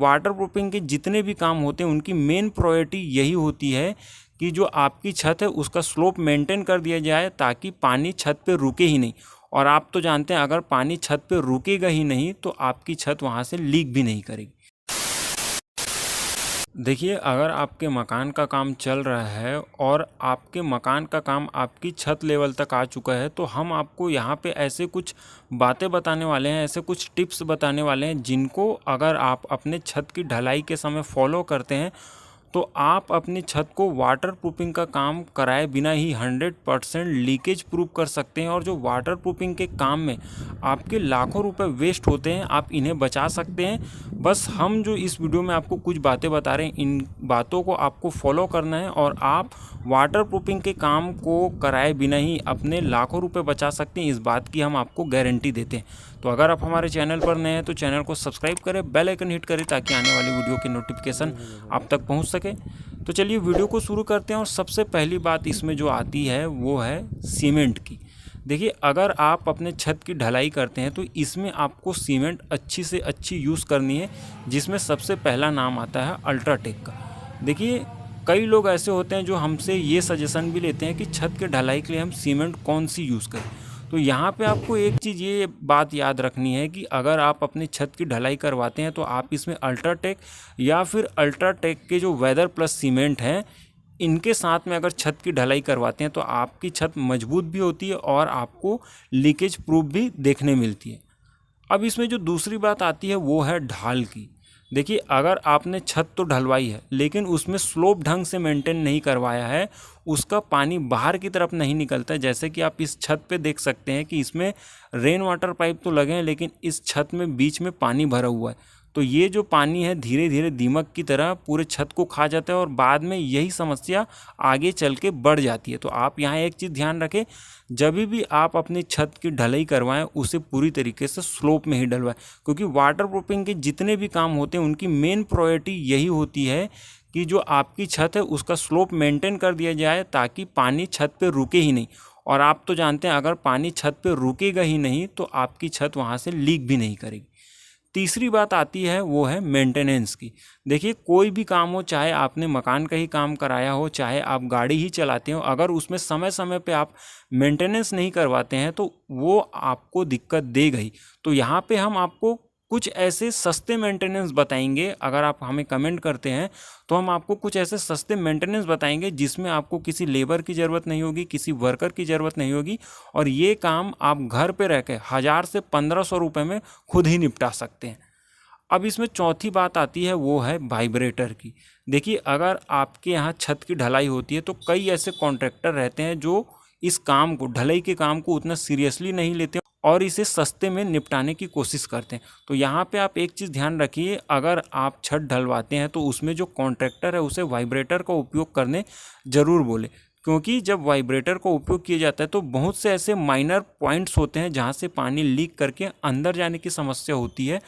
Water proofing के जितने भी काम होते हैं उनकी मेन प्रायोरिटी यही होती है कि जो आपकी छत है उसका स्लोप मेंटेन कर दिया जाए ताकि पानी छत पे रुके ही नहीं। और आप तो जानते हैं अगर पानी छत पे रुकेगा ही नहीं तो आपकी छत वहाँ से लीक भी नहीं करेगी। देखिए, अगर आपके मकान का काम चल रहा है और आपके मकान का काम आपकी छत लेवल तक आ चुका है तो हम आपको यहाँ पे ऐसे कुछ बातें बताने वाले हैं, ऐसे कुछ टिप्स बताने वाले हैं जिनको अगर आप अपने छत की ढलाई के समय फॉलो करते हैं तो आप अपनी छत को वाटर प्रूफिंग का काम कराए बिना ही 100% लीकेज प्रूफ कर सकते हैं। और जो वाटर प्रूफिंग के काम में आपके लाखों रुपए वेस्ट होते हैं आप इन्हें बचा सकते हैं। बस हम जो इस वीडियो में आपको कुछ बातें बता रहे हैं इन बातों को आपको फॉलो करना है और आप वाटर प्रूफिंग के काम को कराए बिना ही अपने लाखों रुपए बचा सकते हैं, इस बात की हम आपको गारंटी देते हैं। तो अगर आप हमारे चैनल पर नए हैं तो चैनल को सब्सक्राइब करें, बेल आइकन हिट करें ताकि आने वाली वीडियो की नोटिफिकेशन आप तक पहुंच सके। तो चलिए वीडियो को शुरू करते हैं। और सबसे पहली बात इसमें जो आती है वो है सीमेंट की। देखिए, अगर आप अपने छत की ढलाई करते हैं तो इसमें आपको सीमेंट अच्छी से अच्छी यूज़ करनी है, जिसमें सबसे पहला नाम आता है अल्ट्राटेक का। देखिए, कई लोग ऐसे होते हैं जो हमसे ये सजेशन भी लेते हैं कि छत के ढलाई के लिए हम सीमेंट कौन सी यूज़ करें। तो यहाँ पे आपको एक चीज़ ये बात याद रखनी है कि अगर आप अपनी छत की ढलाई करवाते हैं तो आप इसमें अल्ट्राटेक या फिर अल्ट्राटेक के जो वेदर प्लस सीमेंट हैं इनके साथ में अगर छत की ढलाई करवाते हैं तो आपकी छत मजबूत भी होती है और आपको लीकेज प्रूफ भी देखने मिलती है। अब इसमें जो दूसरी बात आती है वो है ढाल की। देखिए, अगर आपने छत तो ढलवाई है लेकिन उसमें स्लोप ढंग से मेंटेन नहीं करवाया है, उसका पानी बाहर की तरफ नहीं निकलता है। जैसे कि आप इस छत पे देख सकते हैं कि इसमें रेन वाटर पाइप तो लगे हैं लेकिन इस छत में बीच में पानी भरा हुआ है। तो ये जो पानी है धीरे धीरे दीमक की तरह पूरे छत को खा जाता है और बाद में यही समस्या आगे चल के बढ़ जाती है। तो आप यहाँ एक चीज़ ध्यान रखें, जब भी आप अपनी छत की ढलाई करवाएं उसे पूरी तरीके से स्लोप में ही डलवाएं, क्योंकि वाटर प्रूफिंग के जितने भी काम होते हैं उनकी मेन प्रायोरिटी यही होती है कि जो आपकी छत है उसका स्लोप मेंटेन कर दिया जाए ताकि पानी छत पे रुके ही नहीं। और आप तो जानते हैं अगर पानी छत पे रुकेगा ही नहीं तो आपकी छत वहाँ से लीक भी नहीं करेगी। तीसरी बात आती है वो है मेंटेनेंस की। देखिए, कोई भी काम हो, चाहे आपने मकान का ही काम कराया हो, चाहे आप गाड़ी ही चलाते हो, अगर उसमें समय समय पे आप मेंटेनेंस नहीं करवाते हैं तो वो आपको दिक्कत देगा ही। तो यहाँ पे हम आपको कुछ ऐसे सस्ते मेंटेनेंस बताएंगे। अगर आप हमें कमेंट करते हैं तो हम आपको कुछ ऐसे सस्ते मेंटेनेंस बताएंगे जिसमें आपको किसी लेबर की ज़रूरत नहीं होगी, किसी वर्कर की ज़रूरत नहीं होगी और ये काम आप घर पे रह के 1000 से 1500 रुपये में खुद ही निपटा सकते हैं। अब इसमें चौथी बात आती है वो है वाइब्रेटर की। देखिए, अगर आपके यहाँ छत की ढलाई होती है तो कई ऐसे कॉन्ट्रैक्टर रहते हैं जो इस काम को, ढलाई के काम को उतना सीरियसली नहीं लेते और इसे सस्ते में निपटाने की कोशिश करते हैं। तो यहाँ पे आप एक चीज़ ध्यान रखिए, अगर आप छत ढलवाते हैं तो उसमें जो कॉन्ट्रैक्टर है उसे वाइब्रेटर का उपयोग करने ज़रूर बोले, क्योंकि जब वाइब्रेटर का उपयोग किया जाता है तो बहुत से ऐसे माइनर पॉइंट्स होते हैं जहाँ से पानी लीक करके अंदर जाने की समस्या होती है।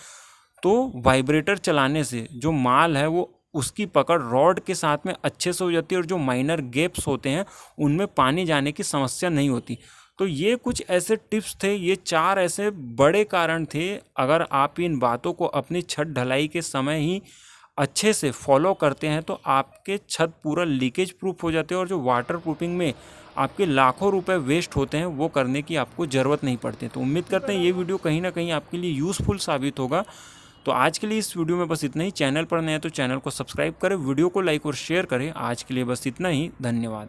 तो वाइब्रेटर चलाने से जो माल है वो उसकी पकड़ रॉड के साथ में अच्छे से हो जाती है और जो माइनर गैप्स होते हैं उनमें पानी जाने की समस्या नहीं होती। तो ये कुछ ऐसे टिप्स थे, ये 4 ऐसे बड़े कारण थे। अगर आप इन बातों को अपनी छत ढलाई के समय ही अच्छे से फॉलो करते हैं तो आपके छत पूरा लीकेज प्रूफ हो जाते हैं और जो वाटर प्रूफिंग में आपके लाखों रुपए वेस्ट होते हैं वो करने की आपको ज़रूरत नहीं पड़ती। तो उम्मीद करते हैं ये वीडियो कहीं ना कहीं आपके लिए यूज़फुल साबित होगा। तो आज के लिए इस वीडियो में बस इतना ही। चैनल पर नए हैं तो चैनल को सब्सक्राइब करें, वीडियो को लाइक और शेयर करें। आज के लिए बस इतना ही, धन्यवाद।